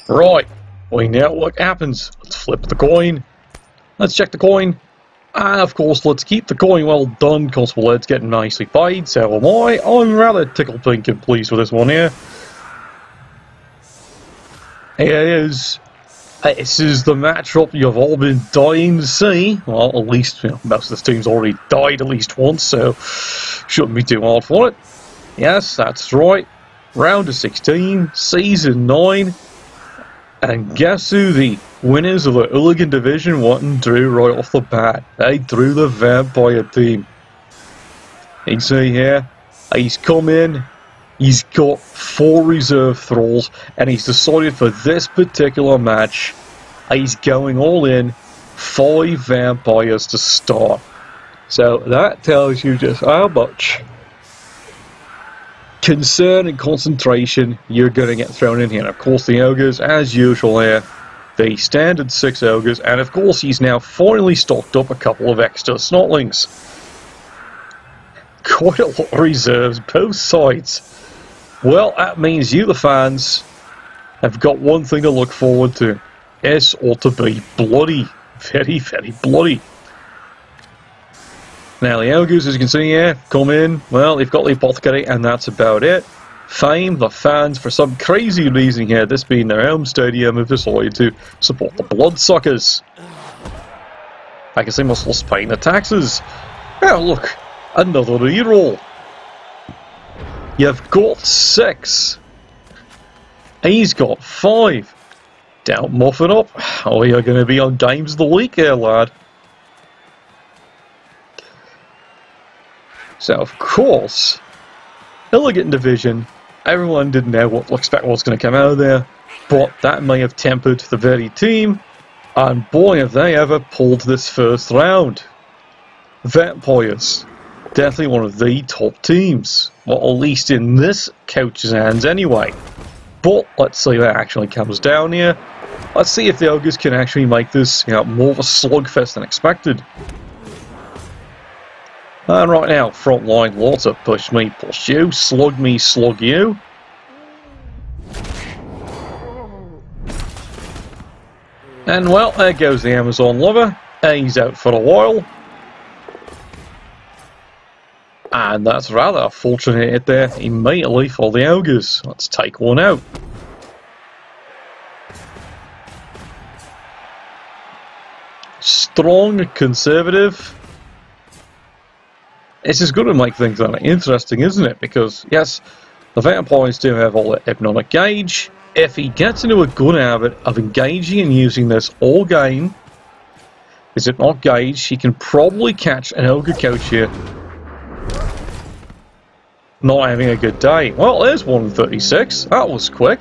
Right, we know what happens. Let's flip the coin. Let's check the coin. And of course, let's keep the coin well done, because well, it's getting nicely paid, so am I. I'm rather tickled pink and pleased with this one here. Here it is. This is the matchup you've all been dying to see. Well, at least most of this team's already died at least once, so shouldn't be too hard for it. Yes, that's right. Round of 16, Season 9. And guess who the winners of the Hooligan Division went and drew right off the bat? They drew the Vampire team. You can see here, he's come in, he's got 4 reserve thralls, and he's decided for this particular match, he's going all in, 5 vampires to start. So that tells you just how much concern and concentration you're going to get thrown in here. And of course the ogres, as usual here, the standard 6 ogres, and of course he's now finally stocked up a couple of extra snotlings. Quite a lot of reserves, both sides. Well, that means you, the fans, have got one thing to look forward to. This ought to be bloody. Very, very bloody. Now the ogres, as you can see here, come in. Well, they've got the apothecary, and that's about it. Fame, the fans, for some crazy reason here, this being their home stadium, have decided to support the Bloodsuckers. I guess they must have lost paying the taxes. Now look, another reroll. You've got 6. He's got 5. Don't muff it up. Oh, you're going to be on Games of the Week here, lad. So, of course, Hooligan Division, everyone didn't know what to expect was going to come out of there, but that may have tempered the very team, and boy have they ever pulled this first round. Vampires, definitely one of the top teams, well, at least in this coach's hands anyway. But let's see what actually comes down here. Let's see if the ogres can actually make this more of a slugfest than expected. And right now, front line, lots of push me, push you, slug me, slug you. And well, there goes the Amazon lover. He's out for a while. And that's rather a fortunate hit there immediately for the ogres. Let's take one out. Strong, conservative. This is going to make things interesting, isn't it? Because, yes, the vampires do have all that hypnotic gauge. If he gets into a good habit of engaging and using this all game, is it not gauge, he can probably catch an ogre coach here not having a good day. Well, there's 136. That was quick.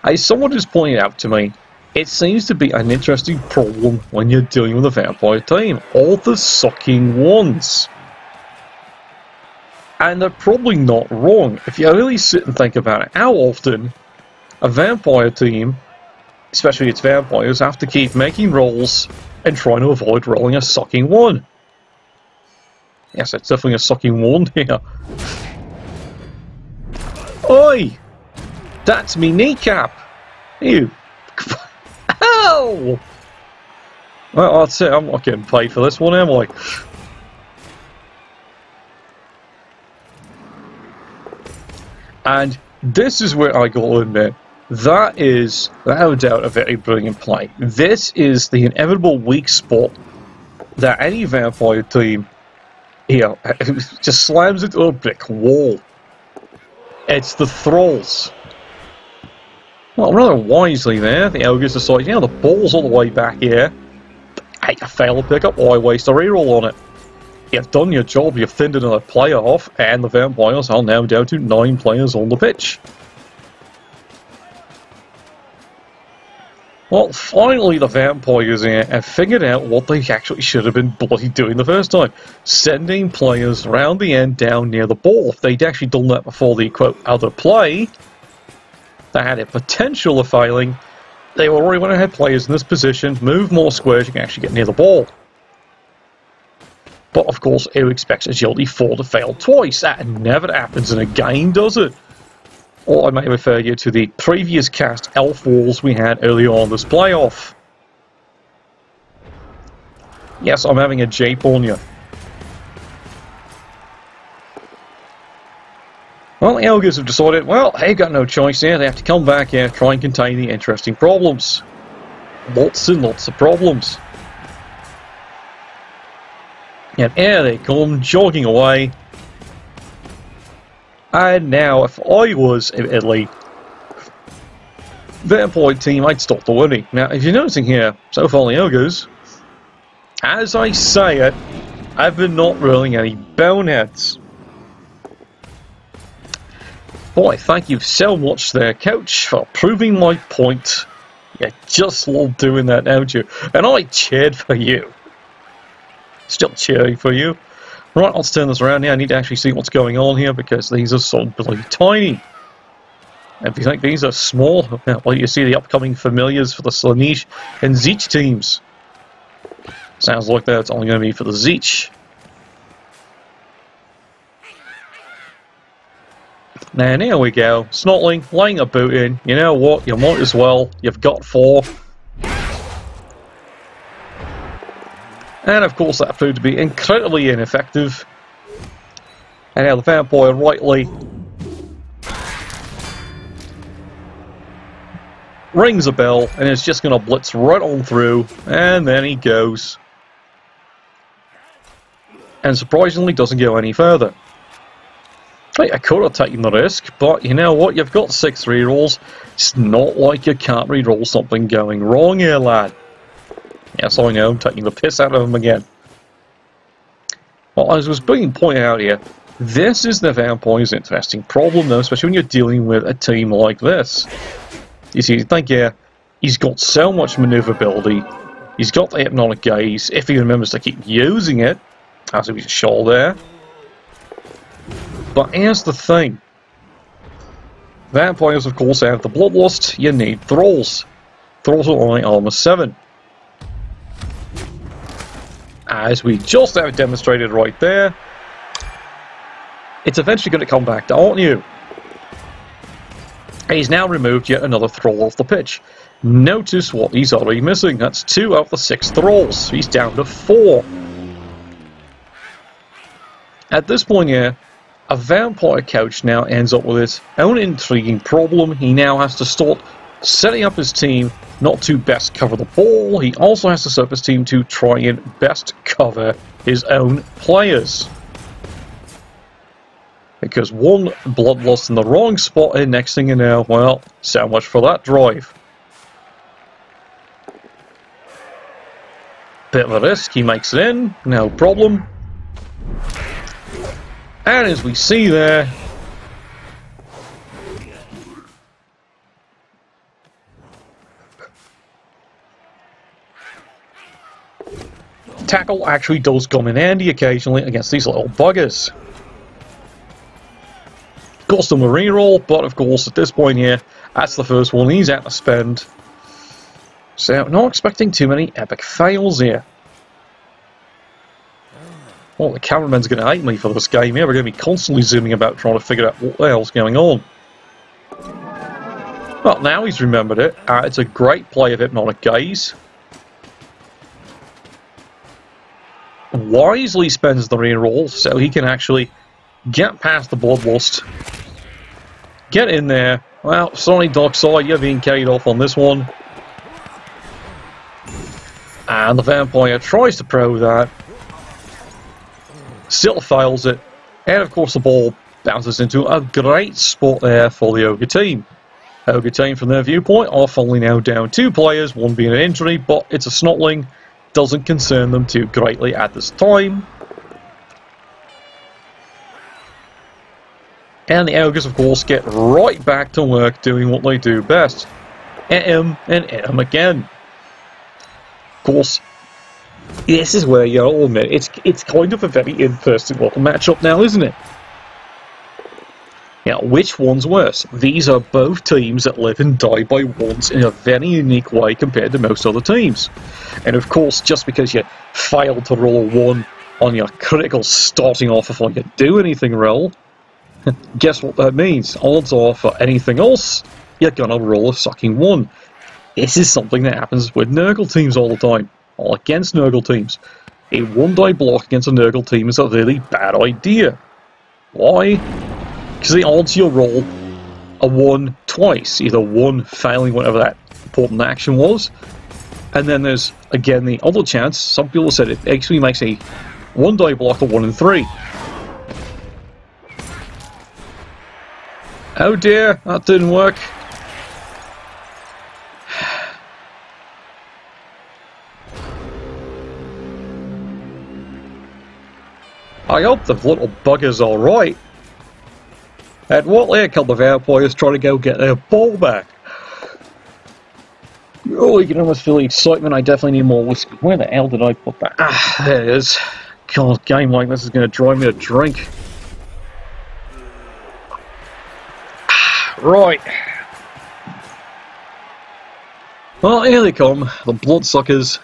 As someone just pointed out to me, it seems to be an interesting problem when you're dealing with a vampire team. All the sucking ones. And they're probably not wrong. If you really sit and think about it, how often a vampire team, especially its vampires, have to keep making rolls and trying to avoid rolling a sucking one. Yes, it's definitely a sucking one here. Oi! That's me kneecap! You. Ow! Well, that's it. I'm not getting paid for this one, am I? And this is where I got to admit, that is, without doubt, a very brilliant play. This is the inevitable weak spot that any vampire team just slams into a brick wall. It's the thralls. Well, rather wisely there, the ogres decide, the ball's all the way back here. Hey, I fail to pick up, why waste a reroll on it? You've done your job, you've thinned another player off, and the vampires are now down to 9 players on the pitch. Well, finally the vampires here have figured out what they actually should have been bloody doing the first time. Sending players round the end down near the ball. If they'd actually done that before the, quote, other play, that had a potential of failing, they already went ahead players in this position, move more squares, you can actually get near the ball. But of course, who expects Agility 4 to fail twice? That never happens in a game, does it? Or I may refer you to the previous cast Elf Walls we had earlier on this playoff. Yes, I'm having a jape on you. Well, the Ogres have decided, well, they've got no choice here. They have to come back here, try and contain the interesting problems. Lots and lots of problems. And here they come, jogging away. And now, if I was in Italy, the employed team, I'd stop the winning. Now, if you're noticing here, so far the Ogres, as I say it, I've been not rolling any boneheads. Boy, thank you so much there, Coach, for proving my point. You just love doing that, don't you? And I cheered for you. Still cheering for you. Right, let's turn this around here. I need to actually see what's going on here because these are so bloody tiny. If you think these are small, well, you see the upcoming familiars for the Slanish and Zeech teams. Sounds like that's only going to be for the Zeech. And here we go. Snotling, laying a boot in. You know what? You might as well. You've got 4. And of course that proved to be incredibly ineffective. And now the vampire rightly rings a bell and is just going to blitz right on through. And then he goes. And surprisingly doesn't go any further. I could have taken the risk, but you know what? You've got 6 rerolls. It's not like you can't reroll something going wrong here, lad. Yes, I know, I'm taking the piss out of him again. Well, as was being pointed out here, this is the vampire's interesting problem, though, especially when you're dealing with a team like this. You see, think here, he's got so much maneuverability. He's got the hypnotic gaze, if he remembers to keep using it, as he was sure there. But here's the thing. Vampires, of course, have the bloodlust. You need thralls. Thralls are only armor 7. As we just have demonstrated right there, it's eventually going to come back to haunt you. He's now removed yet another thrall off the pitch. Notice what he's already missing. That's 2 out of the 6 thralls. He's down to 4. At this point here, a vampire coach now ends up with his own intriguing problem. He now has to start setting up his team not to best cover the ball. He also has to set up his team to try and best cover his own players. Because one bloodlust in the wrong spot, and next thing you know, well, so much for that drive. Bit of a risk, he makes it in, no problem. And as we see there, tackle actually does come in handy occasionally against these little buggers. Cost him a reroll, but of course at this point here, that's the first one he's had to spend. So not expecting too many epic fails here. Well, the cameraman's going to hate me for this game here. We're going to be constantly zooming about trying to figure out what the hell's going on. Well, now he's remembered it. It's a great play of Hypnotic Gaze. Wisely spends the reroll so he can actually get past the Bloodlust. Get in there. Well, sorry, Dockside, you're being carried off on this one. And the Vampire tries to pro that. Still fails it, and of course the ball bounces into a great spot there for the Ogre team. Ogre team, from their viewpoint, are finally now down 2 players, one being an injury, but it's a snotling, doesn't concern them too greatly at this time. And the Ogres, of course, get right back to work doing what they do best. Hit him and hit him again. Of course, this is where you'll all admit it's kind of a very impersonal matchup now, isn't it? Now, which one's worse? These are both teams that live and die by ones in a very unique way compared to most other teams. And of course, just because you failed to roll a 1 on your critical starting off before you do anything roll, Guess what that means? Odds are for anything else, you're gonna roll a sucking 1. This is something that happens with Nurgle teams all the time, or against Nurgle teams. A 1-die block against a Nurgle team is a really bad idea. Why? Because the odds you'll roll a 1 twice, either 1 failing whatever that important action was, and then there's again the other chance. Some people said it actually makes a 1-die block a 1 in 3. Oh dear, that didn't work. I hope the little bugger's alright. And what there come the vampires trying to go get their ball back. Oh, you can almost feel the excitement. I definitely need more whiskey. Where the hell did I put that? Ah, there it is. God, a game like this is going to drive me to drink. Right. Well, here they come, the bloodsuckers.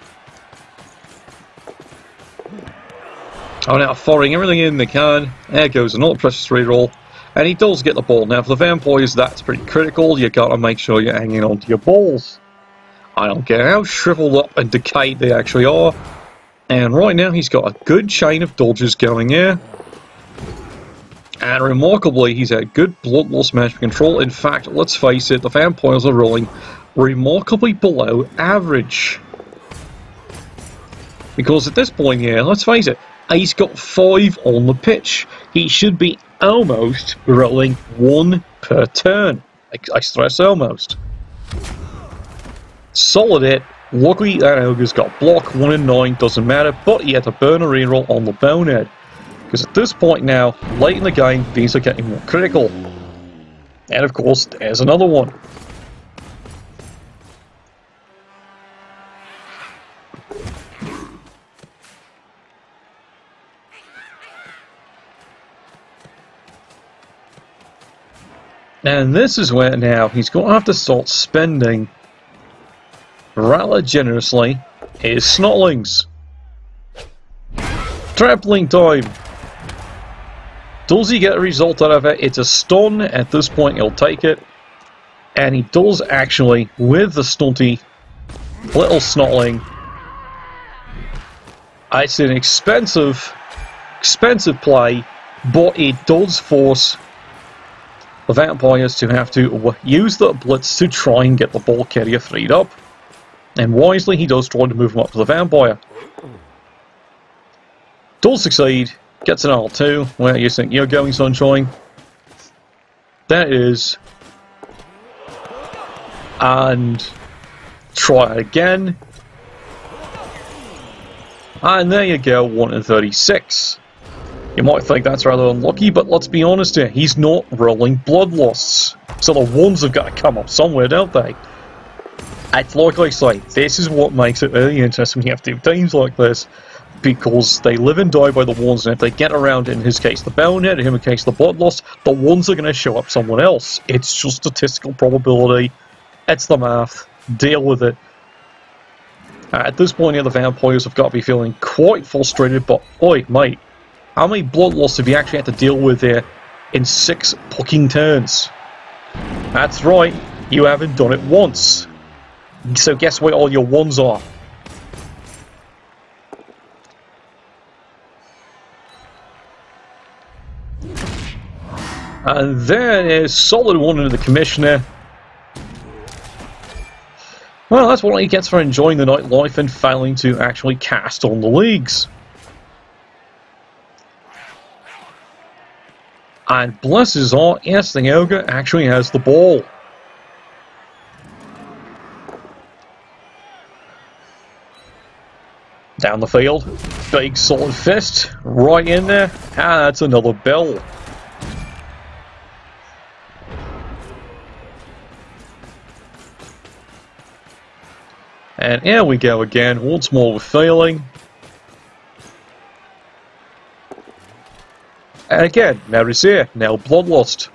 Oh, now firing everything in they can. There goes another precious reroll. And he does get the ball. Now, for the vampires, that's pretty critical. You gotta make sure you're hanging on to your balls. I don't care how shriveled up and decayed they actually are. And right now, he's got a good chain of dodges going here. And remarkably, he's had good blood loss management control. In fact, let's face it, the vampires are rolling remarkably below average. Because at this point here, let's face it, he's got 5 on the pitch. He should be almost rolling 1 per turn. I stress almost. Solid hit. Luckily that ogre's got block 1 in 9, doesn't matter, but he had to burn a reroll on the bonehead. Because at this point now, late in the game, these are getting more critical. And of course, there's another one. And this is where now he's going to have to start spending rather generously his snotlings. Trampling time. Does he get a result out of it? It's a stun. At this point, he'll take it. And he does actually, with the stunty little snotling. It's an expensive play, but it does force the vampires to have to use the blitz to try and get the ball carrier freed up. And wisely, he does try to move him up to the vampire. Does succeed. Gets an R2. Where you think you're going, Sunshine? That is. And try it again. And there you go, 1 in 36. You might think that's rather unlucky, but let's be honest here, he's not rolling blood loss. So the ones have got to come up somewhere, don't they? It's like I say, this is what makes it really interesting when you have to do teams like this. Because they live and die by the ones, and if they get around, in his case the bonehead, in his case the blood loss, the ones are going to show up someone else. It's just statistical probability. It's the math. Deal with it. At this point here, the vampires have got to be feeling quite frustrated, but oi, mate, how many blood loss have you actually had to deal with here in 6 fucking turns? That's right, you haven't done it once. So guess what all your ones are? And there is solid 1 into the Commissioner. Well, that's what he gets for enjoying the nightlife and failing to actually cast on the leagues. And bless his heart, yes, the ogre actually has the ball. Down the field, big solid fist, right in there, and that's another bell. And here we go again, once more with failing. And again, now he's here, now bloodlust.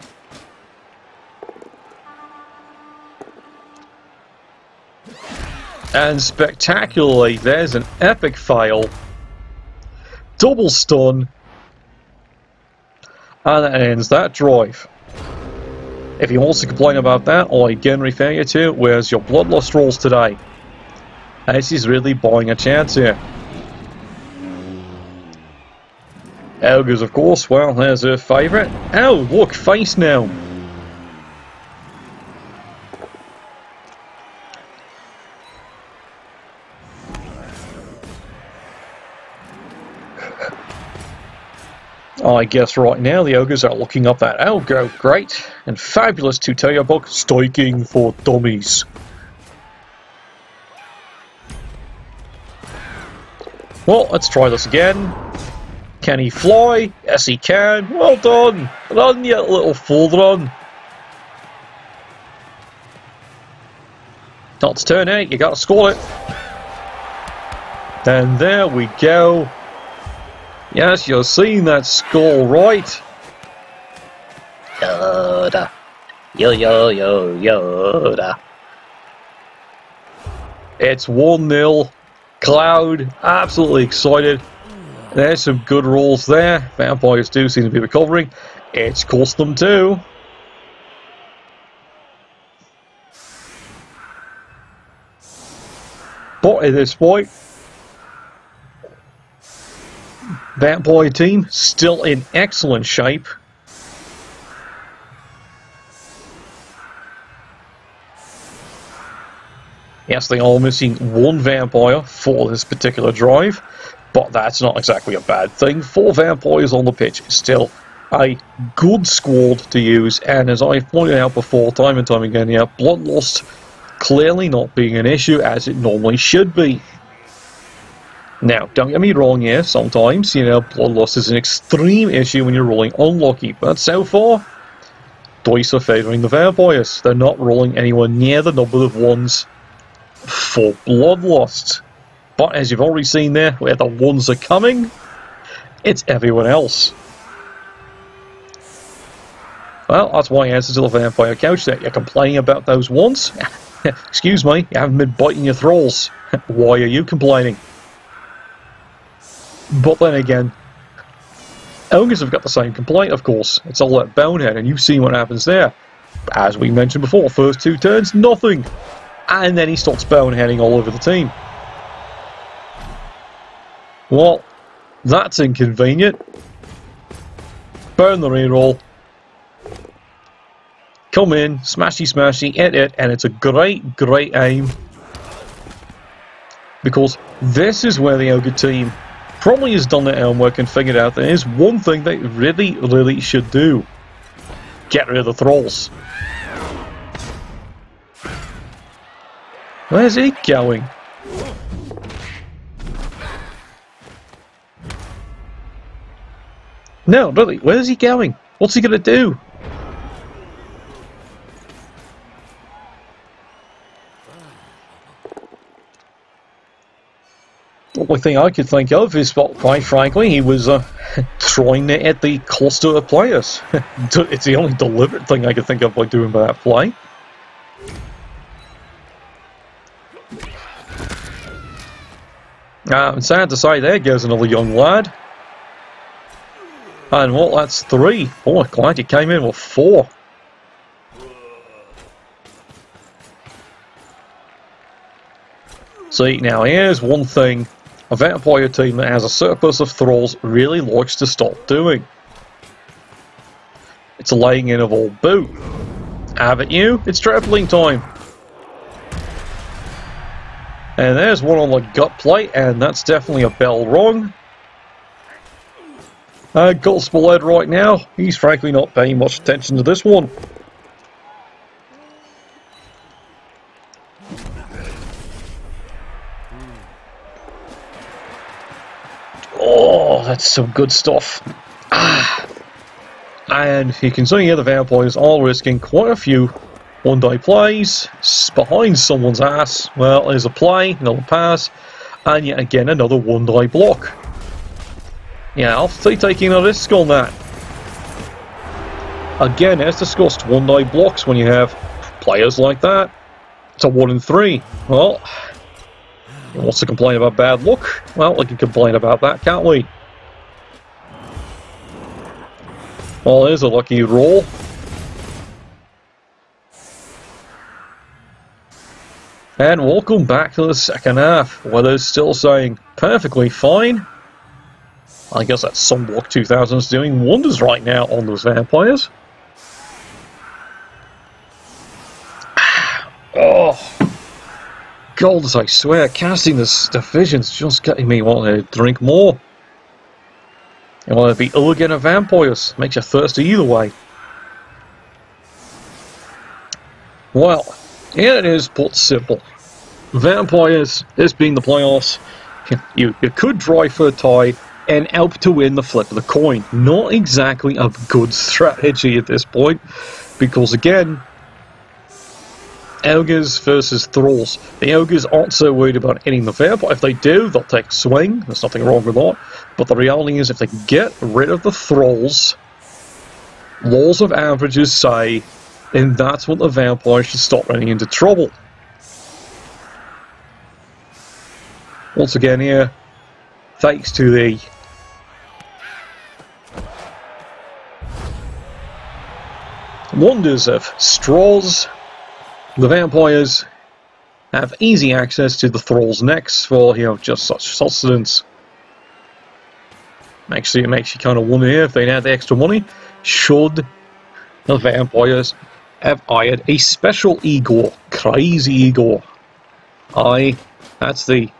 And spectacularly, there's an epic fail. Double stun. And that ends that drive. If you want to complain about that, I again refer you to where's your bloodlust rolls today. This is really buying a chance here. Ogres, of course, well, there's her favourite. Oh, look, face now. I guess right now the ogres are looking up that ogre, great and fabulous tutorial book, Striking for Dummies. Well, let's try this again. Can he fly? Yes, he can. Well done. Run, you little fool, run. That's turn 8. You gotta score it. And there we go. Yes, you're seeing that skull, right? Yoda. Yoda. It's 1-0. Cloud, absolutely excited. There's some good rolls there. Vampires do seem to be recovering. It's cost them too. But at this point, Vampire team still in excellent shape. Yes, they are missing one vampire for this particular drive, but that's not exactly a bad thing. 4 vampires on the pitch is still a good squad to use, and as I've pointed out before, time and time again, yeah, bloodlust clearly not being an issue as it normally should be. Now, don't get me wrong here, sometimes, you know, bloodlust is an extreme issue when you're rolling unlucky, but so far, dice are favouring the vampires. They're not rolling anywhere near the number of ones for bloodlust. But as you've already seen there, where the ones are coming, it's everyone else. Well, that's my answer to the vampire couch there. You're complaining about those ones? Excuse me, you haven't been biting your thralls. Why are you complaining? But then again, ogres have got the same complaint, of course. It's all that bonehead, and you've seen what happens there. As we mentioned before, first 2 turns, nothing. And then he starts boneheading all over the team. Well, that's inconvenient. Burn the reroll. Come in, smashy smashy, hit it, and it's a great, great aim. Because this is where the ogre team probably has done their homework and figured out there is one thing they really, really should do. Get rid of the thralls. Where's he going? No, really, where's he going? What's he going to do? The only thing I could think of is, well, quite frankly, he was throwing it at the cluster of players. It's the only deliberate thing I could think of by doing that play. I'm sad to say there goes another young lad. And well, that's 3. Oh, glad he came in with 4. See, now here's one thing a vampire team that has a surplus of thralls really likes to stop doing. It's laying in of old boot. Haven't you? It's trampoline time. And there's one on the gut plate, and that's definitely a bell wrong. Gospel Ed right now, he's frankly not paying much attention to this one. Oh, that's some good stuff. And you can see here the vampires are risking quite a few one-day plays behind someone's ass. Well, there's a play, another pass, and yet again another one-day block. Yeah, I'll be taking a risk on that. Again, as discussed, one-day blocks when you have players like that. It's a 1 in 3. Well, he wants to complain about bad luck. Well, we can complain about that, can't we? Well, there's a lucky roll. And welcome back to the second half. Weather's still saying perfectly fine. I guess that Sunblock 2000 is doing wonders right now on those vampires. Oh, God, I swear, casting this division's just getting me wanting to drink more. You want to be Hooligan or vampires? Makes you thirsty either way. Well, here it is, put simple. Vampires, this being the playoffs, you could drive for a tie and help to win the flip of the coin. Not exactly a good strategy at this point, because again, Ogres versus Thralls. The Ogres aren't so worried about hitting the vampire. If they do, they'll take a swing. There's nothing wrong with that. But the reality is, if they get rid of the Thralls, laws of averages say, then that's when the vampires should start running into trouble. Once again here, thanks to the wonders of straws, the vampires have easy access to the Thralls' necks for, you know, just such sustenance. Actually, it makes you kind of wonder here if they had the extra money, should the vampires have hired a special Igor, crazy Igor. That's the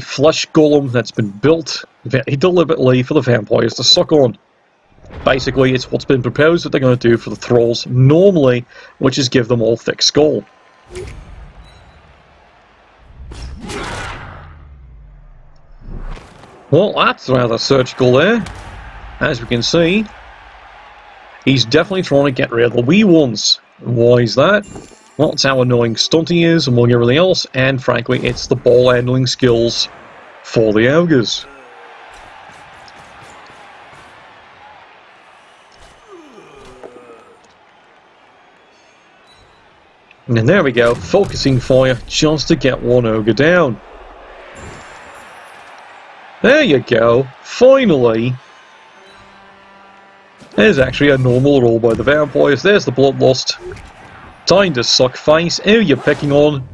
flesh golem that's been built very deliberately for the vampires to suck on. Basically, it's what's been proposed that they're going to do for the Thralls normally, which is give them all thick skull. Well, that's rather surgical there. As we can see, he's definitely trying to get rid of the wee ones. Why is that? Well, it's how annoying Stunty is among everything else, and frankly, it's the ball handling skills for the Ogres. And there we go, focusing fire just to get one ogre down. There you go, finally. There's actually a normal roll by the vampires. There's the bloodlust. Time to suck face. Who are you picking on?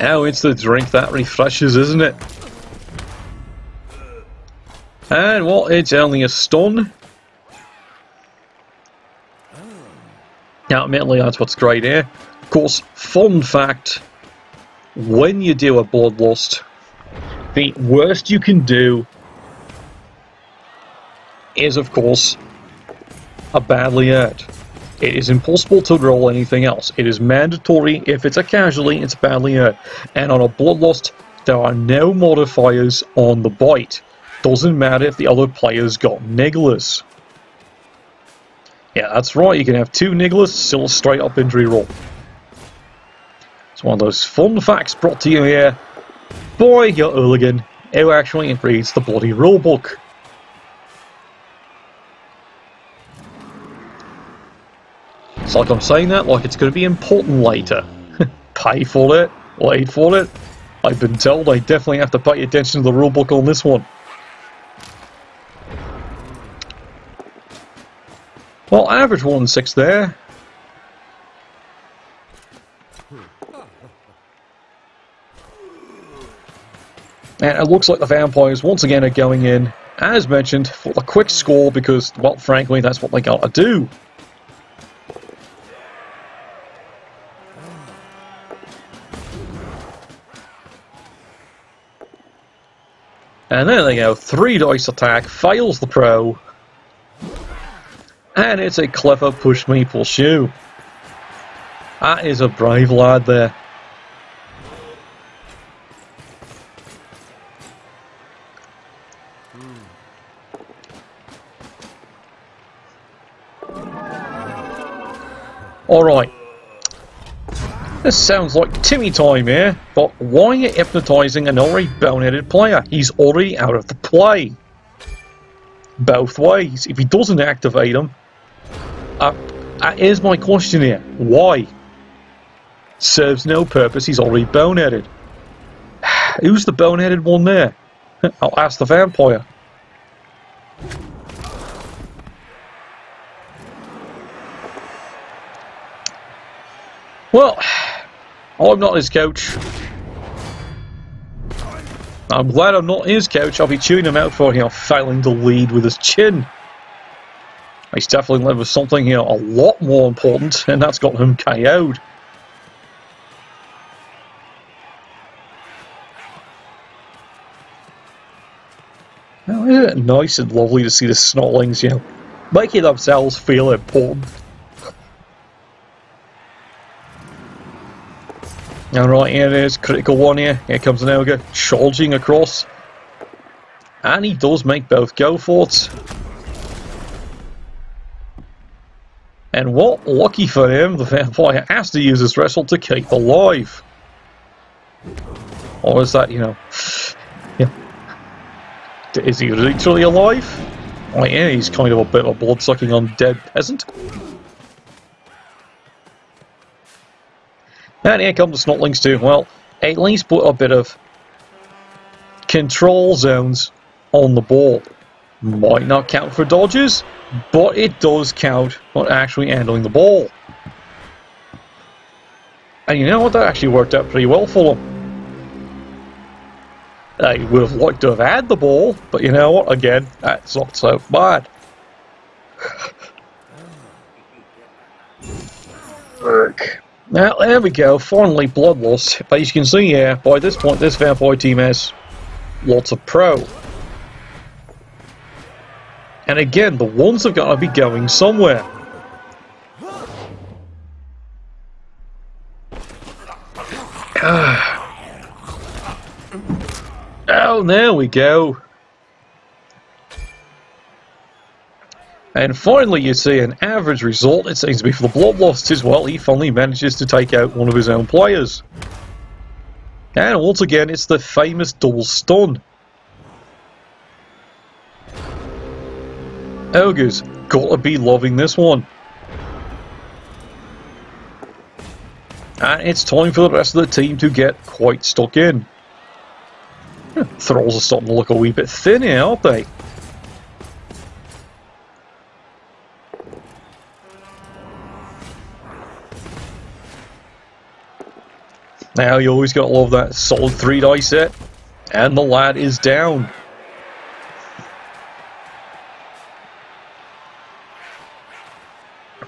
Oh, it's the drink that refreshes, isn't it? And well, it's only a stun. Now, admittedly, that's what's great here. Of course, fun fact, when you do a bloodlust, the worst you can do is, of course, a badly hurt. It is impossible to roll anything else. It is mandatory. If it's a casualty, it's badly hurt. And on a bloodlust, there are no modifiers on the bite. Doesn't matter if the other players got nigglers. Yeah, that's right, you can have two nigglers, still a straight up injury roll. It's one of those fun facts brought to you here by your Hooligan, who actually reads the bloody rulebook. It's like I'm saying that like it's going to be important later. Pay for it, wait for it. I've been told I definitely have to pay attention to the rulebook on this one. Well, average 1-6 there. And it looks like the vampires once again are going in, as mentioned, for the quick score because, well, frankly, that's what they gotta do. And there they go, 3 dice attack, fails the pro. And it's a clever push me pull shoe. That is a brave lad there. Alright. This sounds like Timmy time here, but why are you hypnotising an already boneheaded player? He's already out of the play. Both ways. If he doesn't activate him, here's my question here. Why? Serves no purpose, he's already boneheaded. Who's the boneheaded one there? I'll ask the vampire. Well, I'm not his coach. I'm glad I'm not his coach. I'll be chewing him out for failing to lead with his chin. He's definitely led with something a lot more important, and that's got him KO'd. Now, isn't it nice and lovely to see the Snotlings, making themselves feel important? Alright, here it is, critical one here. Here comes an ogre, charging across. And he does make both go for it. And what lucky for him, the vampire has to use his wrestle to keep alive. Or is that, is he literally alive? Oh yeah, he's kind of a bit of a blood-sucking undead peasant. And here come the Snotlings too. Well, at least put a bit of control zones on the ball. Might not count for dodges, but it does count for actually handling the ball. And you know what? That actually worked out pretty well for them. They would have liked to have had the ball, but you know what? Again, that's not so bad. Now, there we go. Finally, bloodlust. But as you can see here, by this point, this vampire team has lots of pro. And again, the ones have got to be going somewhere. Oh, there we go. And finally, you see an average result. It seems to be for the bloodlust as well. He finally manages to take out one of his own players. And once again, it's the famous double stun. Ogres, gotta be loving this one. And it's time for the rest of the team to get quite stuck in. Thralls are starting to look a wee bit thin here, aren't they? Now you always gotta love that solid 3 dice set. And the lad is down.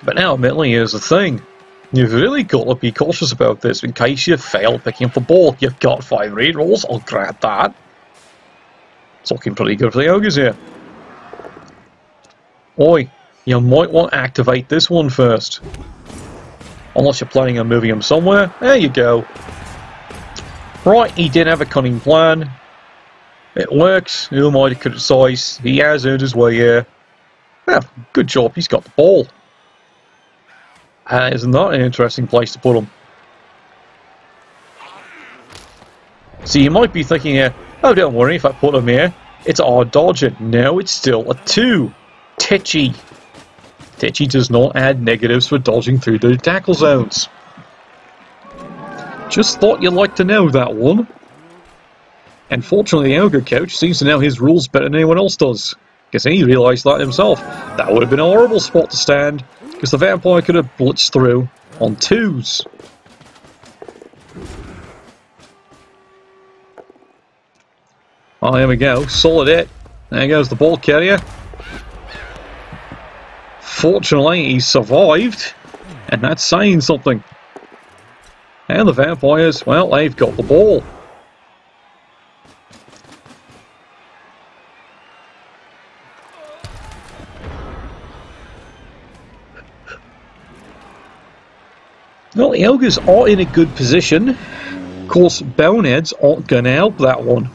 But now, admittedly, here's the thing. You've really got to be cautious about this. In case you fail picking up the ball, you've got 5 rerolls. I'll grab that. It's looking pretty good for the ogres here. Oi, you might want to activate this one first. Unless you're planning on moving him somewhere. There you go. Right, he did have a cunning plan. It works. Who am I to criticise? He has earned his way here. Yeah, good job, he's got the ball. Isn't that an interesting place to put him? So you might be thinking here, oh, don't worry, if I put him here, it's our dodger. No, it's still a 2. Titchy. Titchy does not add negatives for dodging through the tackle zones. Just thought you'd like to know that one. And fortunately, the ogre coach seems to know his rules better than anyone else does. Because he realised that himself. That would have been a horrible spot to stand. Because the vampire could have blitzed through on 2s. Oh, there we go. Solid hit. There goes the ball carrier. Fortunately, he survived. And that's saying something. And the vampires, well, they've got the ball. Well, the ogres are in a good position. Of course, boneheads aren't going to help that one.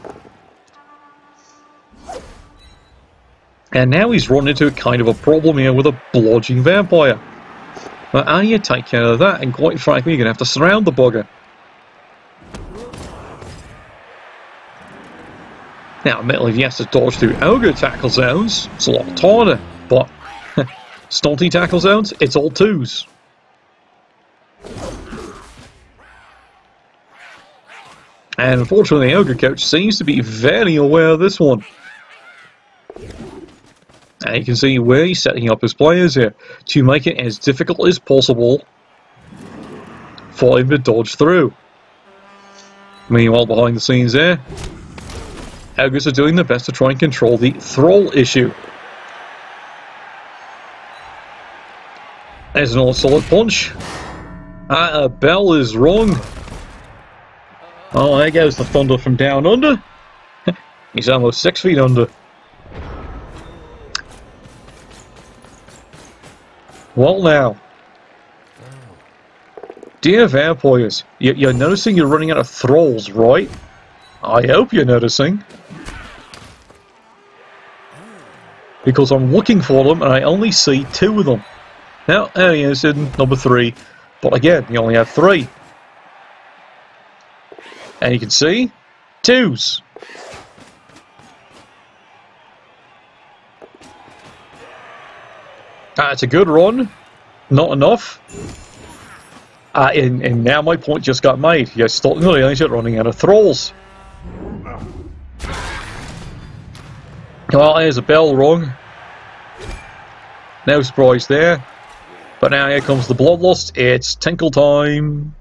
And now he's run into a kind of a problem here with a blodging vampire. But how do you take care of that? And quite frankly, you're going to have to surround the bugger. Now, admittedly, if he has to dodge through ogre tackle zones, it's a lot harder. But stunty tackle zones, it's all 2s. And unfortunately, the ogre coach seems to be very aware of this one. And you can see where he's setting up his players here to make it as difficult as possible for him to dodge through. Meanwhile, behind the scenes there, Ogres are doing their best to try and control the thrall issue. There's another solid punch. A bell is wrong. Oh, there goes the thunder from down under. He's almost 6 feet under. Well now, dear vampires, you're noticing you're running out of thralls, right? I hope you're noticing. Because I'm looking for them and I only see 2 of them. Now, there he is in number 3. But again, you only have 3. And you can see 2s. It's a good run. Not enough. And now my point just got made. You're starting to realise you're running out of thralls. Well, there's a bell wrong. No surprise there. But now here comes the bloodlust. It's tinkle time.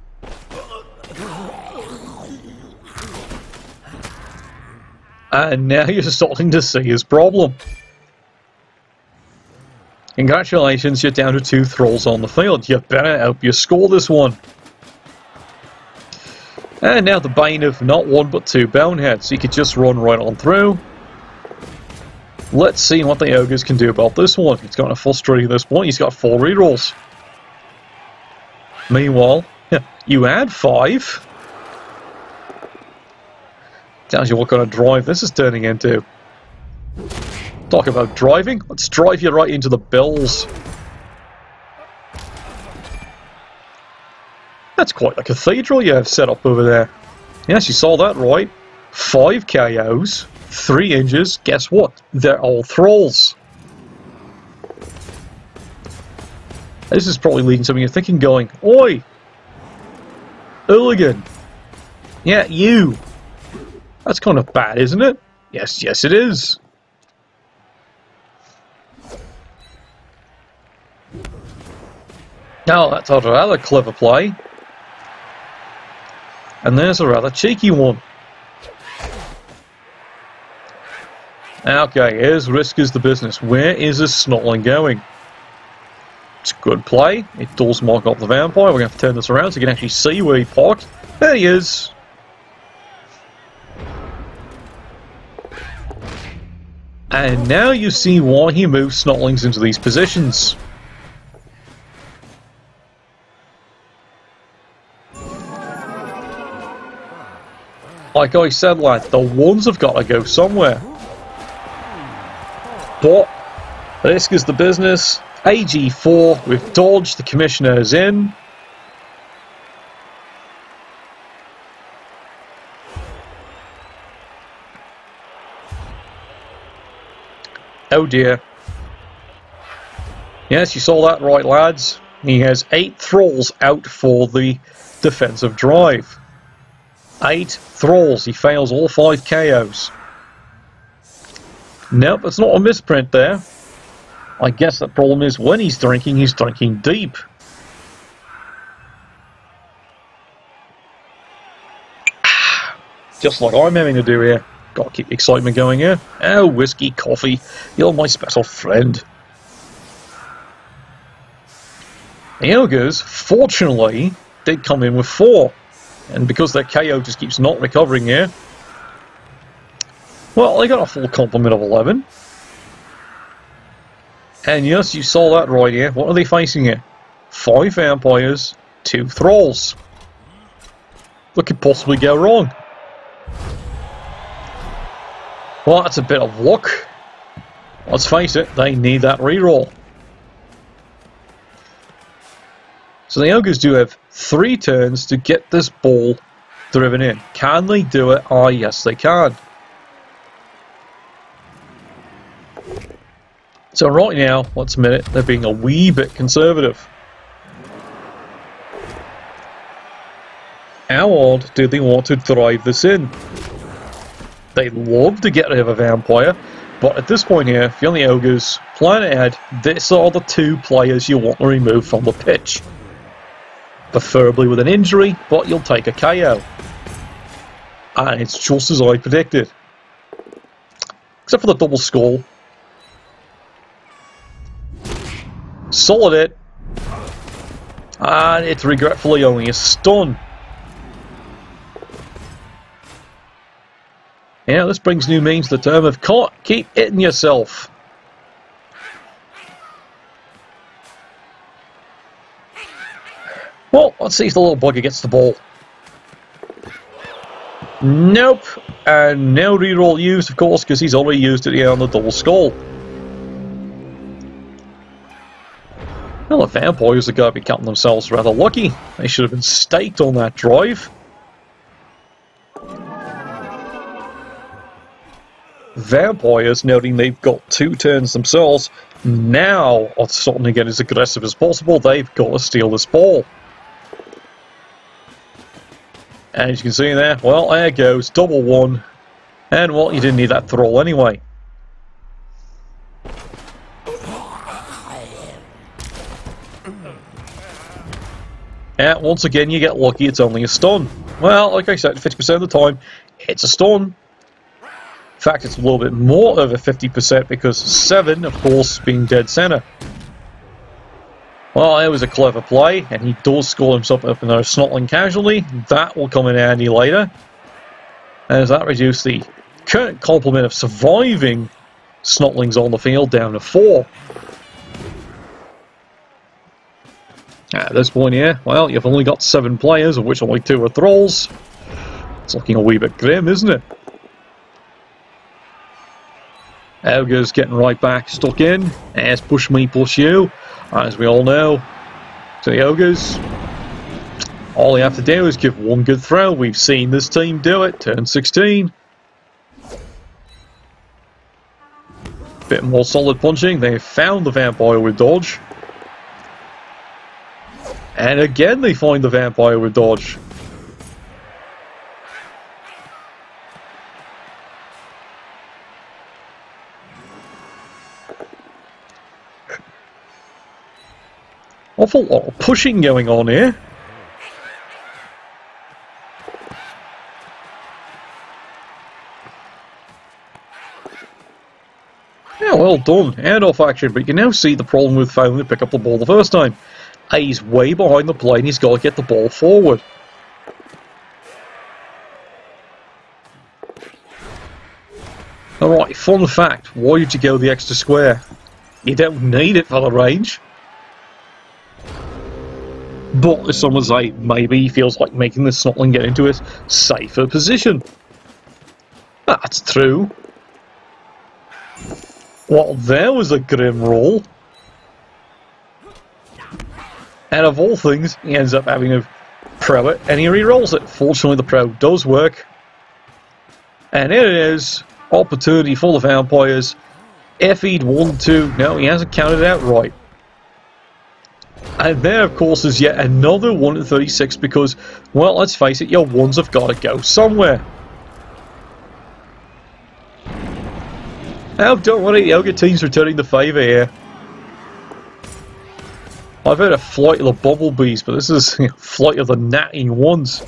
And now you're starting to see his problem. Congratulations, you're down to 2 thralls on the field. You better hope you score this one. And now the bane of not 1 but 2 boneheads. You could just run right on through. Let's see what the Ogres can do about this one. It's kind of frustrating at this point. He's got 4 rerolls. Meanwhile, you add 5. Tells you what kind of drive this is turning into. Talk about driving. Let's drive you right into the bills. That's quite a cathedral you have set up over there. Yes, you saw that right. 5 KOs, 3 injuries. Guess what? They're all thralls. This is probably leading something you're thinking, going, "Oi, Hooligan. Yeah, you. That's kind of bad, isn't it?" Yes, yes, it is. Now that's a rather clever play. And there's a rather cheeky one. Okay, here's risk is the business. Where is this snotling going? It's a good play. It does mark up the vampire. We're going to have to turn this around so you can actually see where he parked. There he is. And now you see why he moves snotlings into these positions. Like I said, lad, the ones have got to go somewhere. But risk is the business. AG4 with dodge. The commissioner is in. Oh dear. Yes, you saw that right, lads. He has 8 thralls out for the defensive drive. 8 thralls. He fails all 5 KOs. Nope, it's not a misprint there. I guess the problem is when he's drinking deep. Just like I'm having to do here. Gotta keep the excitement going here. Oh, whiskey, coffee. You're my special friend. The Ogres, fortunately, did come in with 4. And because their KO just keeps not recovering here, well, they got a full complement of 11. And yes, you saw that right here. What are they facing here? 5 vampires, 2 thralls. What could possibly go wrong? Well, that's a bit of luck. Let's face it, they need that reroll. So the Ogres do have 3 turns to get this ball driven in. Can they do it? Ah, yes, they can. So right now, let's admit it, they're being a wee bit conservative. How odd do they want to drive this in? They'd love to get rid of a vampire, But at this point here, if you're on the Ogres, plan ahead, these are the two players you want to remove from the pitch. Preferably with an injury, but you'll take a KO. And it's just as I predicted. Except for the double skull. Solid hit. And it's regretfully only a stun. Yeah, this brings new meaning to the term of can't keep hitting yourself. Well, let's see if the little bugger gets the ball. Nope. And no reroll used, of course, because he's already used it here on the double skull. Well, the vampires are going to be counting themselves rather lucky. They should have been staked on that drive. Vampires, noting they've got 2 turns themselves, now are starting to get as aggressive as possible. They've got to steal this ball. And as you can see there, well, there goes, double one. And well, you didn't need that throw anyway. And once again, you get lucky, it's only a stun. Well, like I said, 50% of the time, it's a stun. In fact, it's a little bit more over 50% because 7, of course, being dead center. Well, it was a clever play, and he does score himself up another Snotling casualty. That will come in handy later. As that reduced the current complement of surviving Snotlings on the field down to 4. At this point here, well, you've only got 7 players, of which only 2 are thralls. It's looking a wee bit grim, isn't it? Ogres getting right back, stuck in. As push me, push you. As we all know, to the Ogres, all you have to do is give one good throw. We've seen this team do it. Turn 16. Bit more solid punching. They've found the vampire with dodge. And again they find the vampire with dodge. Awful lot of pushing going on here. Yeah, well done. Handoff action, but you can now see the problem with failing to pick up the ball the first time. He's way behind the play and he's got to get the ball forward. Alright, fun fact. Why did you go the extra square? You don't need it for the range. But as someone say, maybe he feels like making the Snotling get into a safer position. That's true. Well, there was a grim roll. And of all things, he ends up having a pro it, and he re-rolls it. Fortunately, the pro does work. And here it is. Opportunity for the vampires. If he'd wanted to. No, he hasn't counted it out right. And there, of course, is yet another 1 in 36 because, well, let's face it, your ones have got to go somewhere. Now, don't worry, the Ogre team's returning the favour here. I've heard a flight of the bumblebees, but this is flight of the natty ones.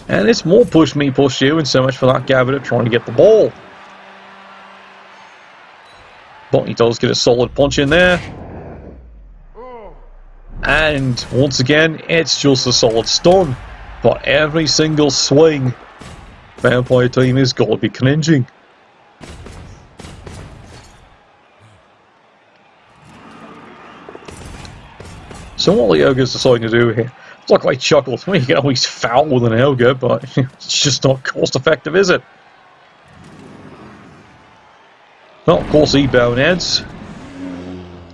And it's more push me, push you, and so much for that Gabbard trying to get the ball. But he does get a solid punch in there. And once again, it's just a solid stun. But every single swing, Vampire team is got to be cringing. So what the Ogre's deciding to do here? It's like I chuckled. Well, you can always foul with an Ogre, but it's just not cost effective, is it? Well, of course, he bound heads.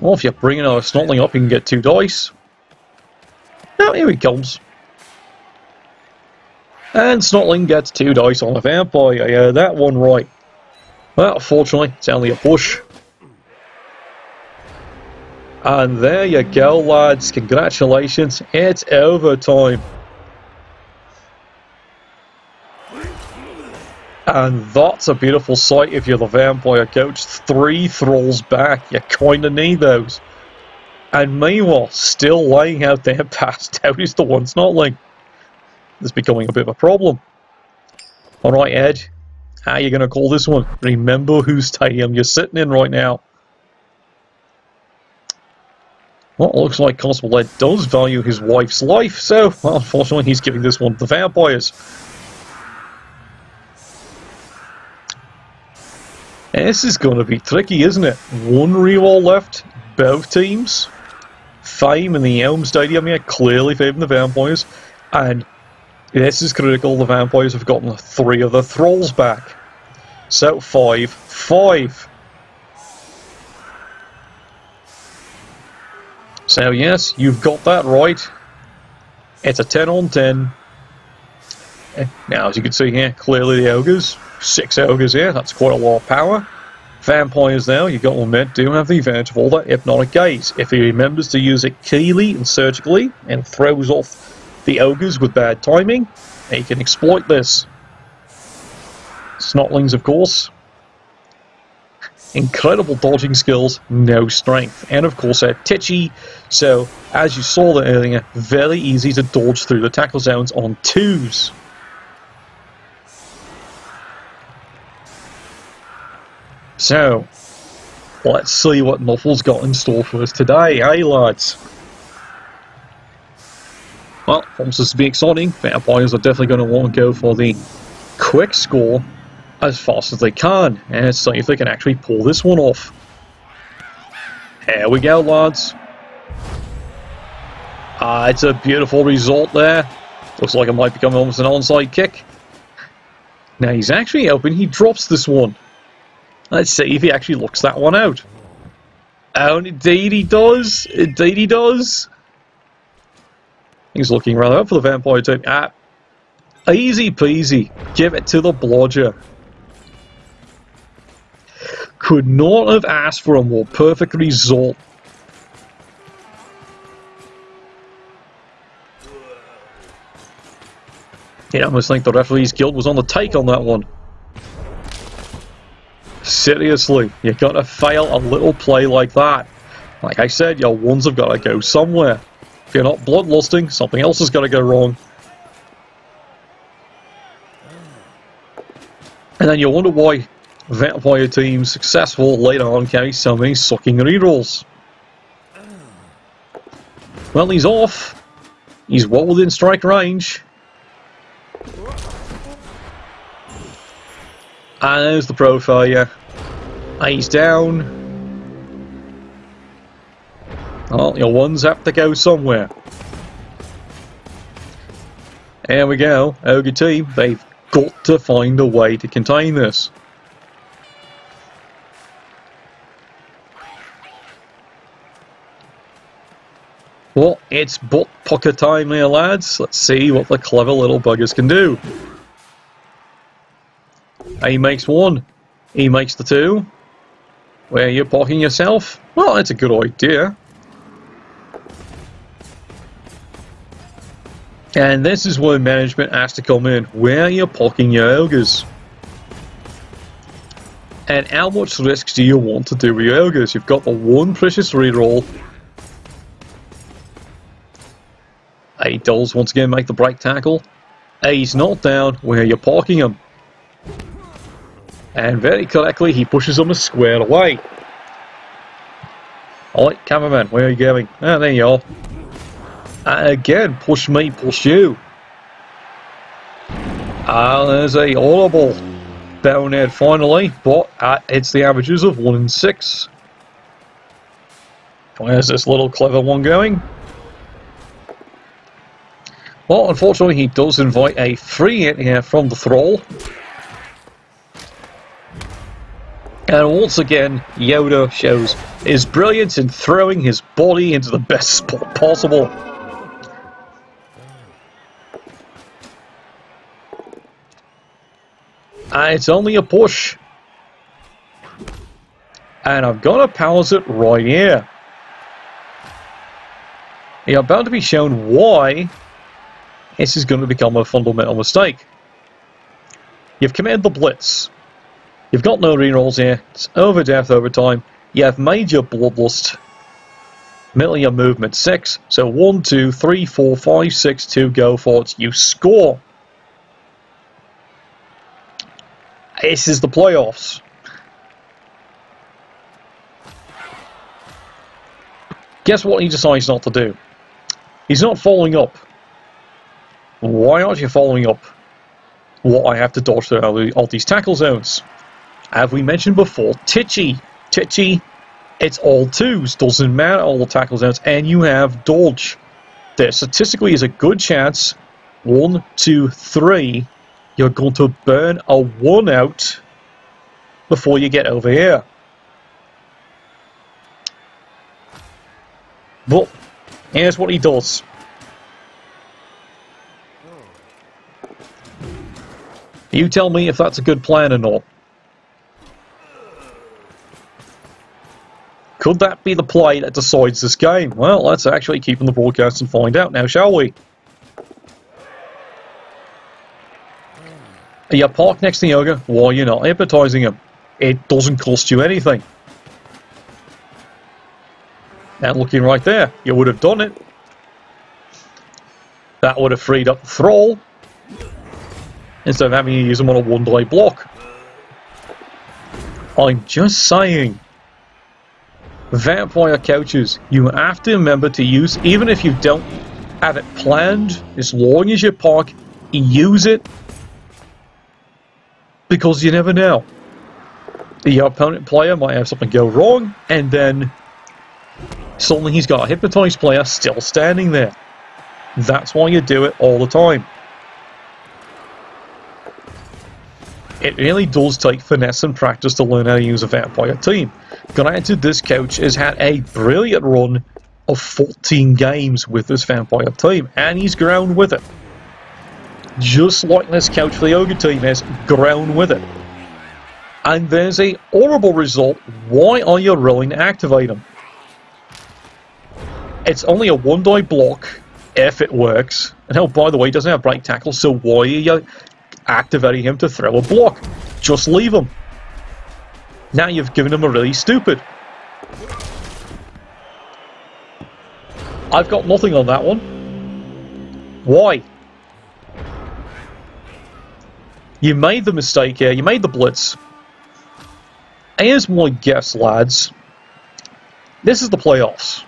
Well, if you're bringing a Snotling up, you can get 2 dice. Now, here he comes. And Snotling gets 2 dice on a vampire. Yeah, that one right. Well, fortunately, it's only a push. And there you go, lads. Congratulations. It's overtime. And that's a beautiful sight if you're the vampire coach. 3 thralls back. You kind of need those. And meanwhile, still laying out there passed out is the one-snotling. It's becoming a bit of a problem. Alright, Ed. How are you going to call this one? Remember whose stadium you're sitting in right now. Well, it looks like Constable Ed does value his wife's life, so, well, unfortunately, he's giving this one to the vampires. This is going to be tricky, isn't it? 1 reroll left, both teams. Fame and the Elm Stadium here clearly favouring the vampires, and this is critical. The vampires have gotten 3 of the thralls back. So 5-5. So yes, you've got that right. It's a 10 on 10. Now, as you can see here, clearly the ogres. 6 ogres here, that's quite a lot of power. Vampires now, you've got to admit, do have the advantage of all that hypnotic gaze. If he remembers to use it keenly and surgically, and throws off the ogres with bad timing, he can exploit this. Snotlings, of course. Incredible dodging skills, no strength. And of course they're titchy, so as you saw there earlier, very easy to dodge through the tackle zones on 2s. So, let's see what Nuffle's got in store for us today, eh lads? Well, promises to be exciting. Vampires are definitely going to want to go for the quick score as fast as they can, and see if they can actually pull this one off. Here we go, lads. It's a beautiful result there. Looks like it might become almost an onside kick. Now he's actually hoping he drops this one. Let's see if he actually looks that one out. Oh, indeed he does. Indeed he does. He's looking rather up for the vampire team. Easy peasy. Give it to the blodger. Could not have asked for a more perfect result. Yeah, I almost think the referee's guilt was on the take on that one. Seriously, you've got to fail a little play like that. Like I said, your ones have got to go somewhere. If you're not bloodlusting, something else has got to go wrong. And then you wonder why vampire teams successful later on carry so many sucking rerolls. Well, he's off. He's well within strike range. And there's the pro failure. He's down. Well, your ones have to go somewhere. There we go. Ogre team, they've got to find a way to contain this. Well, it's butt pucker time here, lads. Let's see what the clever little buggers can do. He makes 1. He makes the 2. Where you're parking yourself? Well, that's a good idea. And this is where management has to come in. Where you're parking your ogres. And how much risks do you want to do with your ogres? You've got the 1 precious reroll. He does once again make the break tackle. He's not down. Where you're parking him. And very correctly, he pushes them a square away. Alright, cameraman, where are you going? Ah, there you are. And again, push me, push you. And there's a horrible downhead finally, but it's the averages of 1 and 6. Where's this little clever one going? Well, unfortunately, he does invite a free hit here from the Thrall. And once again, Yoda shows his brilliance in throwing his body into the best spot possible. And it's only a push. And I'm going to pause it right here. You're about to be shown why this is going to become a fundamental mistake. You've committed the blitz. You've got no rerolls here. It's over depth over time. You have made your bloodlust. Middle of your movement 6. So 1, 2, 3, 4, 5, 6, 2, go forwards. You score. This is the playoffs. Guess what he decides not to do? He's not following up. Why aren't you following up what I have to dodge through all these tackle zones? As we mentioned before, Titchy, it's all twos. Doesn't matter all the tackle zones, and you have dodge. There statistically is a good chance 1, 2, 3 you're going to burn a 1 out before you get over here. But here's what he does. You tell me if that's a good plan or not. Could that be the play that decides this game? Well, let's actually keep on the broadcast and find out now, shall we? You're parked next to the ogre. Why are you not hypnotising him? It doesn't cost you anything. And looking right there, you would have done it. That would have freed up the thrall, instead of having to use them on a one-die block. I'm just saying. Vampire couches, you have to remember to use, even if you don't have it planned, as long as you park, use it. Because you never know. Your opponent player might have something go wrong, and then suddenly he's got a hypnotized player still standing there. That's why you do it all the time. It really does take finesse and practice to learn how to use a vampire team. Granted, this coach has had a brilliant run of 14 games with this vampire team, and he's grown with it. Just like this coach for the ogre team has grown with it. And there's a horrible result. Why are you willing to activate him? It's only a one-die block if it works. And oh, by the way, he doesn't have break tackle, so why are you activating him to throw a block? Just leave him. Now you've given him a really stupid. I've got nothing on that one. Why? You made the mistake here. You made the blitz. Here's my guess, lads. This is the playoffs.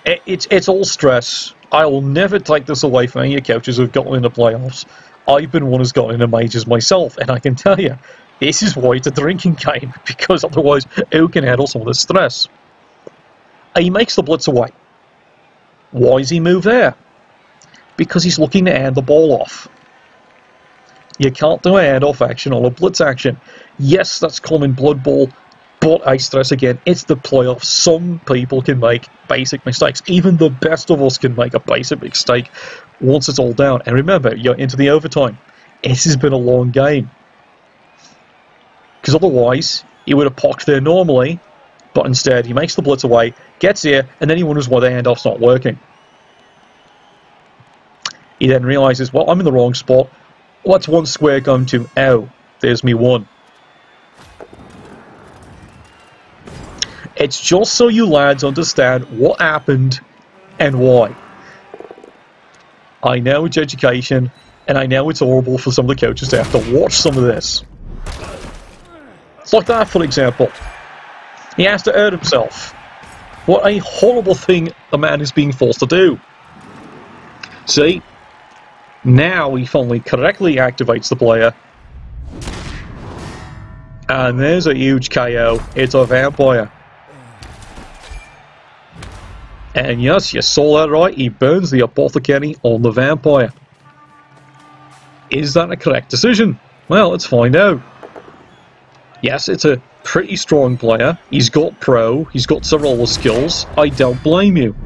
It's all stress. I will never take this away from any of your coaches who've gotten into playoffs. I've been one who's gotten into majors myself, and I can tell you, this is why it's a drinking game, because otherwise, who can handle some of the stress? He makes the blitz away. Why does he move there? Because he's looking to hand the ball off. You can't do a handoff action on a blitz action. Yes, that's common Blood Bowl, but I stress again, it's the playoffs. Some people can make basic mistakes. Even the best of us can make a basic mistake once it's all down. And remember, you're into the overtime. This has been a long game. Because otherwise, he would have pocked there normally, but instead he makes the blitz away, gets here, and then he wonders why the handoff's not working. He then realises, well, I'm in the wrong spot. What's one square going to? Oh, there's me one. It's just so you lads understand what happened and why. I know it's education, and I know it's horrible for some of the coaches to have to watch some of this. It's like that, for example. He has to hurt himself. What a horrible thing the man is being forced to do. See? Now he finally correctly activates the player. And there's a huge KO. It's a vampire. And yes, you saw that right. He burns the apothecary on the vampire. Is that a correct decision? Well, let's find out. Yes, it's a pretty strong player. He's got pro. He's got several other skills. I don't blame you.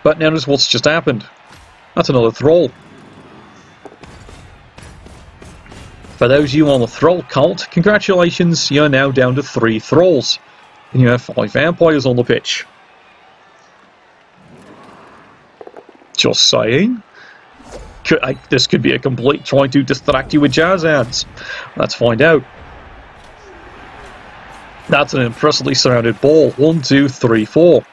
But notice what's just happened. That's another thrall. For those of you on the thrall cult, congratulations, you're now down to 3 thralls. And you have 5 vampires on the pitch. Just saying. This could be a complete trying to distract you with jazz hands. Let's find out. That's an impressively surrounded ball. 1, 2, 3, 4.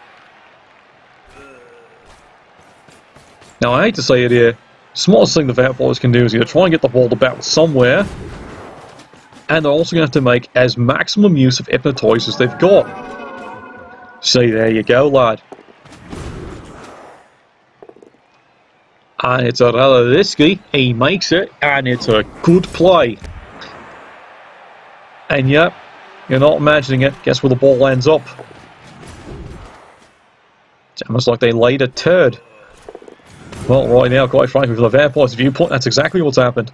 Now, I hate to say it here, smallest thing the vampires can do is either try and get the ball to bounce somewhere, and they're also going to have to make as maximum use of Hypnotize as they've got. See, there you go, lad. And it's a rather risky, he makes it, and it's a good play. And yep, you're not imagining it, guess where the ball ends up. It's almost like they laid a turd. Well, right now, quite frankly, from the Vampires' viewpoint, that's exactly what's happened.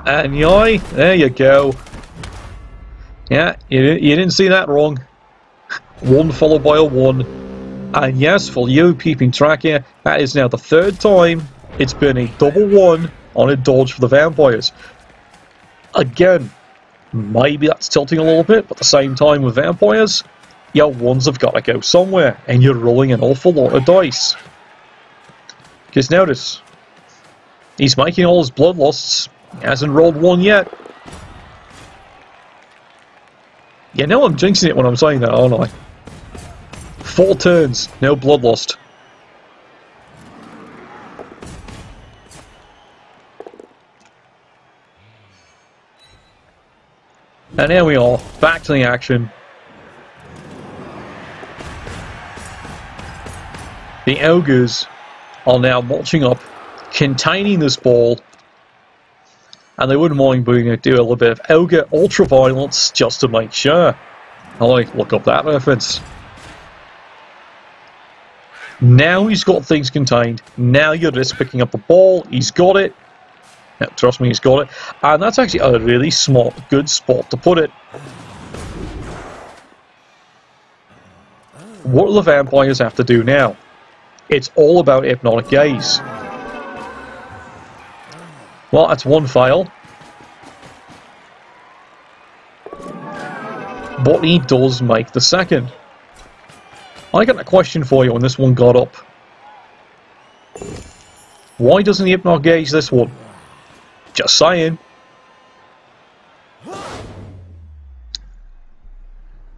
And yoi, there you go. Yeah, you didn't see that wrong. 1 followed by a 1. And yes, for you keeping track here, that is now the 3rd time it's been a double 1 on a dodge for the Vampires. Again, maybe that's tilting a little bit, but at the same time with Vampires, your 1s have got to go somewhere, and you're rolling an awful lot of dice. Just notice, he's making all his bloodlusts. He hasn't rolled 1 yet. You know I'm jinxing it when I'm saying that, aren't I? 4 turns, no bloodlust. And here we are, back to the action. The Ogres are now marching up, containing this ball, and they wouldn't mind doing a little bit of Ogre ultra-violence just to make sure. I like look up that reference. Now he's got things contained. Now you're just picking up the ball. He's got it. Yeah, trust me, he's got it. And that's actually a really smart, good spot to put it. What do the Vampires have to do now? It's all about Hypnotic Gaze. Well, that's 1 fail. But he does make the 2nd. I got a question for you when this one got up. Why doesn't he Hypnotic Gaze this one? Just saying.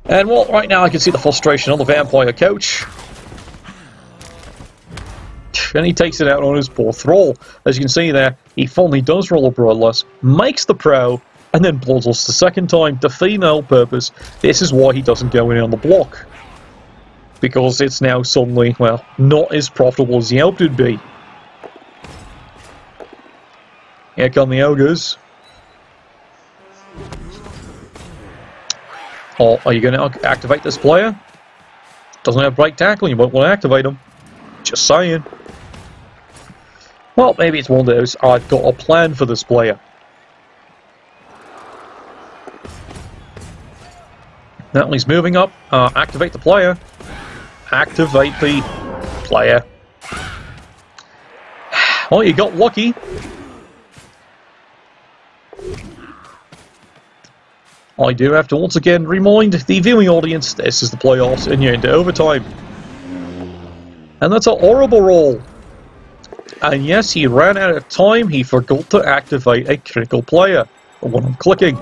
And well, right now I can see the frustration on the Vampire coach. And he takes it out on his poor Thrall. As you can see there, he finally does roll a Bloodlust, makes the pro, and then Bloodlust the 2nd time, defeating no purpose. This is why he doesn't go in on the block. Because it's now suddenly, well, not as profitable as he hoped it would be. Here come the Ogres. Oh, are you going to activate this player? Doesn't have break tackle, you won't want to activate him. Just saying. Well, maybe it's one of those, I've got a plan for this player. Now he's moving up. Activate the player. Activate the player. Oh, you got lucky. I do have to once again remind the viewing audience, this is the playoffs and you're into overtime. And that's a horrible roll. And yes, he ran out of time, he forgot to activate a critical player. When I'm clicking.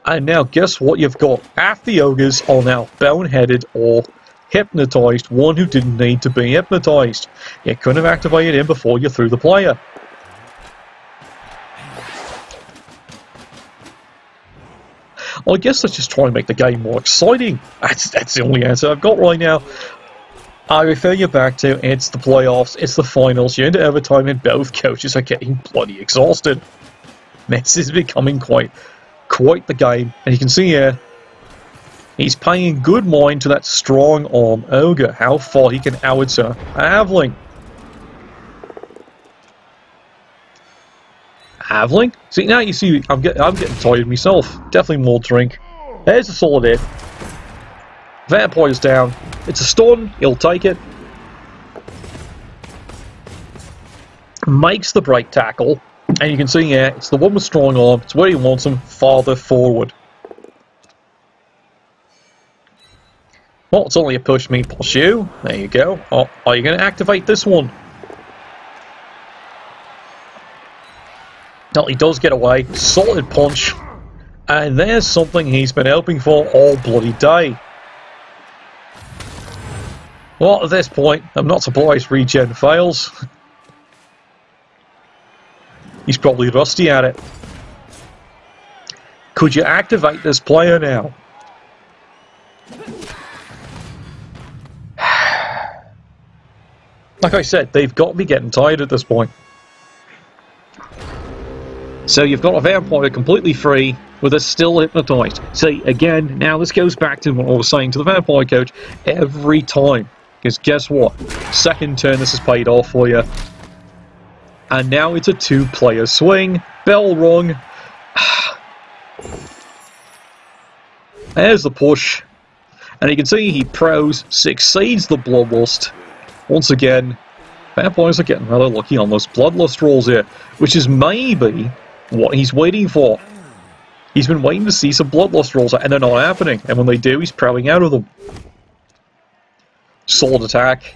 And now guess what you've got? Half the Ogres are now boneheaded or hypnotized, one who didn't need to be hypnotized. You couldn't have activated him before you threw the player. I guess let's just try and make the game more exciting. That's the only answer I've got right now. I refer you back to, it's the playoffs, it's the finals, you're into overtime and both coaches are getting bloody exhausted. This is becoming quite the game. And you can see here, he's paying good mind to that strong arm Ogre, how far he can howitzer a Halfling. Halfling? See, now you see, I'm getting tired myself. Definitely more drink. There's a solid hit. Vampire's down. It's a stun, he'll take it. Makes the break tackle. And you can see here, it's the one with strong arm. It's where he wants him, farther forward. Well, it's only a push me, push you. There you go. Oh, are you going to activate this one? No, he does get away. Solid punch. And there's something he's been hoping for all bloody day. Well, at this point, I'm not surprised regen fails. He's probably rusty at it. Could you activate this player now? Like I said, they've got to be getting tired at this point. So you've got a vampire completely free with us still hypnotized. See, again, now this goes back to what I was saying to the vampire coach every time. Because guess what? Second turn this has paid off for you. And now it's a two-player swing. Bell rung. There's the push. And you can see he succeeds the bloodlust. Once again, vampires are getting rather lucky on those bloodlust rolls here, which is maybe what he's waiting for. He's been waiting to see some bloodlust rolls, and they're not happening. And when they do, he's prowling out of them. Solid attack.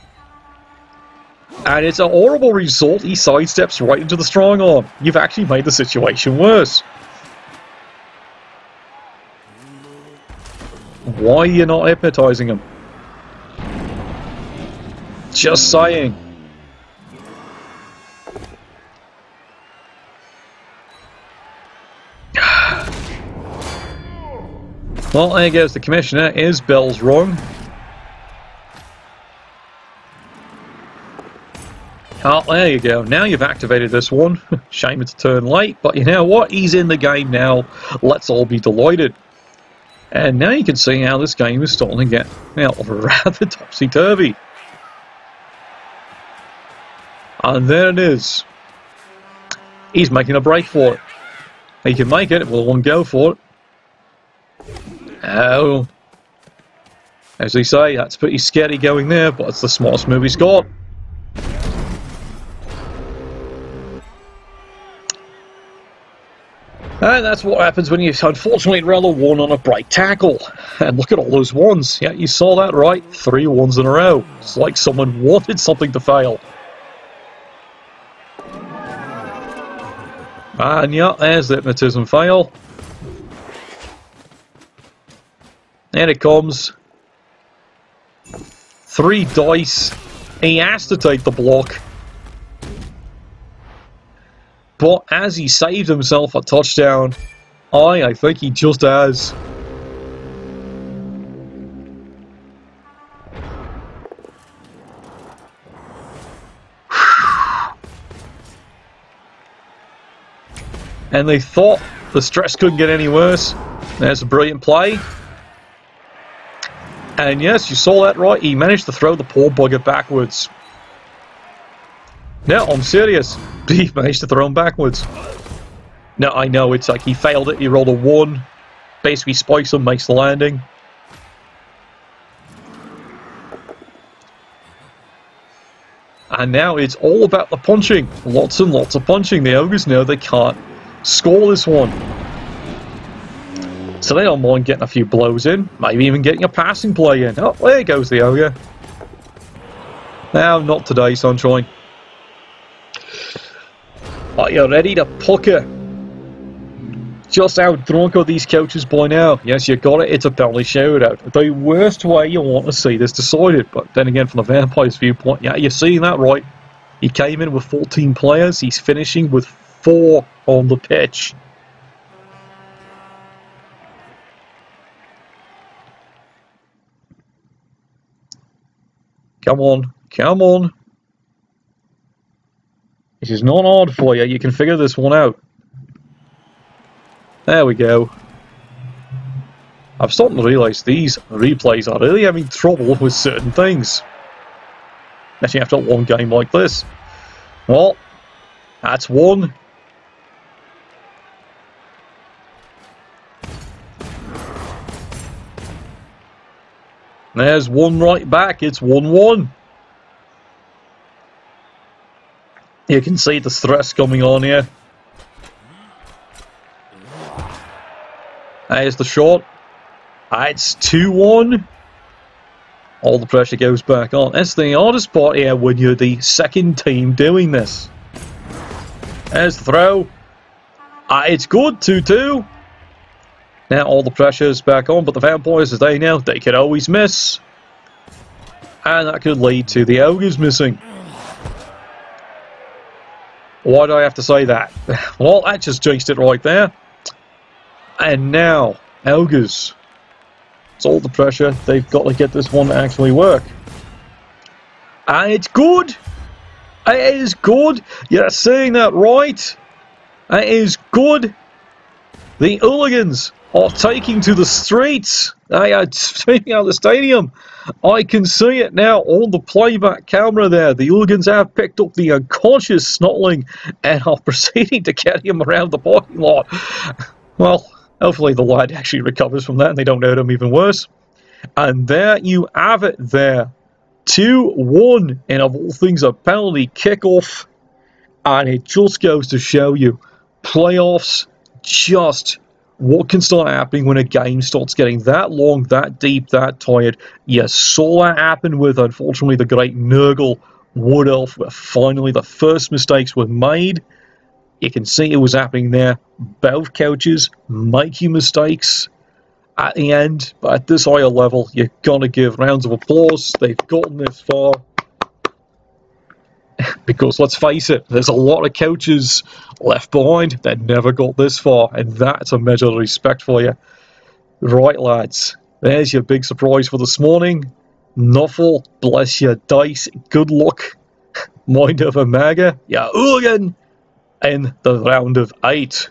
And it's a horrible result. He sidesteps right into the strong arm. You've actually made the situation worse. Why are you not hypnotizing him? Just saying. Well, there goes the commissioner. His bell's rung. Oh, there you go. Now you've activated this one. Shame it's a turn late, but you know what? He's in the game now. Let's all be delighted. And now you can see how this game is starting to get rather topsy-turvy. And there it is. He's making a break for it. He can make it. We'll one go for it. Oh. As they say, that's pretty scary going there, but it's the smartest move he's got. And that's what happens when you unfortunately roll a one on a break tackle. And look at all those ones. Yeah, you saw that right. 3 ones in a row. It's like someone wanted something to fail. And yeah, there's the hypnotism fail. And it comes. 3 dice. He has to take the block. But as he saved himself a touchdown, I think he just has. And they thought the stress couldn't get any worse. There's a brilliant play. And yes, you saw that right. He managed to throw the poor bugger backwards. No, I'm serious. He managed to throw him backwards. No, I know, it's like he failed it. He rolled a 1. Basically spikes him, makes the landing. And now it's all about the punching. Lots and lots of punching. The Ogres know they can't score this one. So they don't mind getting a few blows in. Maybe even getting a passing play in. Oh, there goes the Ogre. Now, not today, sunshine. Are you ready to pucker? Just how drunk are these coaches by now? Yes, you got it. It's a penalty shootout. The worst way you want to see this decided. But then again, from the Vampire's viewpoint, yeah, you're seeing that right. He came in with 14 players. He's finishing with 4 on the pitch. Come on. Come on. This is not hard for you. You can figure this one out. There we go. I'm starting to realise these replays are really having trouble with certain things. Especially after one game like this. Well, that's 1. There's 1 right back. It's 1-1. You can see the stress coming on here. There's the shot. It's 2-1. All the pressure goes back on. That's the hardest part here when you're the second team doing this. There's the throw. It's good, 2-2. Now all the pressure is back on, but the vampires, as they know, they can always miss. And that could lead to the ogres missing. Why do I have to say that? Well, that just jinxed it right there. And now, ogres. It's all the pressure. They've got to get this one to actually work. And it's good. It is good. You're saying that right. It is good. The hooligans are taking to the streets. They are streaming out of the stadium. I can see it now on the playback camera there. The hooligans have picked up the unconscious Snotling and are proceeding to carry him around the parking lot. Well, hopefully the lad actually recovers from that and they don't hurt him even worse. And there you have it there. 2-1, and of all things a penalty kickoff. And it just goes to show you, playoffs, just what can start happening when a game starts getting that long, that deep, that tired. You saw that happen with, unfortunately, the great Nurgle Wood Elf, where finally the first mistakes were made. You can see it was happening there. Both coaches making mistakes at the end, but at this higher level, you've got to give rounds of applause. They've gotten this far. Because let's face it, there's a lot of coaches left behind that never got this far, and that's a measure of respect for you. Right, lads, there's your big surprise for this morning. Nuffle, bless your dice, good luck. Mind over Maga, your hooligan, in the round of 8.